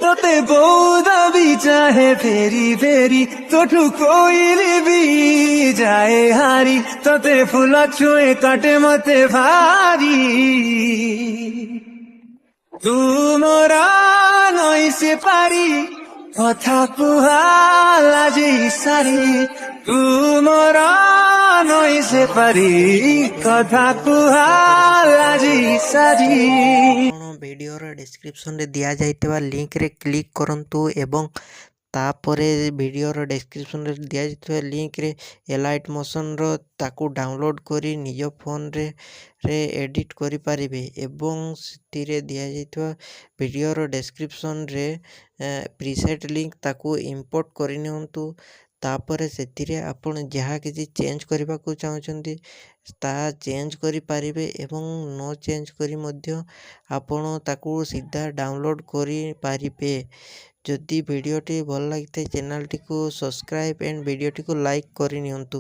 তোতে বৌদ भी चाहे फेरी फेरी तोठू कोइली भी जाए हारी তোতে ফুল ছুঁয়ে কাটে মতে ভারি তুমরা নই সে পারি কথা কুহালা যে সারি তুমরা নই সে পারি কথা কুহালা যে সারি। ভিডিଓର ଡେସ୍କ୍ରିପସନ୍ରେ ଦିଆଯାଇଥିବା ଲିଙ୍କରେ କ୍ଲିକ୍ କରନ୍ତୁ ଏବଂ ତାପରେ ଭିଡ଼ିଓର ଡେସ୍କ୍ରିପସନ୍ରେ ଦିଆଯାଇଥିବା ଲିଙ୍କରେ ଏଲାଇଟ୍ ମୋସନ୍ର ତାକୁ ଡାଉନଲୋଡ଼୍ କରି ନିଜ ଫୋନ୍ରେ ଏଡ଼ିଟ୍ କରିପାରିବେ ଏବଂ ସେଥିରେ ଦିଆଯାଇଥିବା ଭିଡ଼ିଓର ଡେସ୍କ୍ରିପସନ୍ରେ ପ୍ରିସେଟ୍ ଲିଙ୍କ ତାକୁ ଇମ୍ପୋର୍ଟ କରିନିଅନ୍ତୁ। ତାପରେ ସେଥିରେ ଆପଣ ଯାହା କିଛି ଚେଞ୍ଜ କରିବାକୁ ଚାହୁଁଛନ୍ତି ତାହା ଚେଞ୍ଜ କରିପାରିବେ ଏବଂ ନ ଚେଞ୍ଜ କରି ମଧ୍ୟ ଆପଣ ତାକୁ ସିଧା ଡାଉନଲୋଡ଼୍ କରିପାରିବେ। ଯଦି ଭିଡ଼ିଓଟି ଭଲ ଲାଗିଥାଏ ଚ୍ୟାନେଲଟିକୁ ସବସ୍କ୍ରାଇବ୍ ଆଣ୍ଡ ଭିଡ଼ିଓଟିକୁ ଲାଇକ୍ କରିନିଅନ୍ତୁ।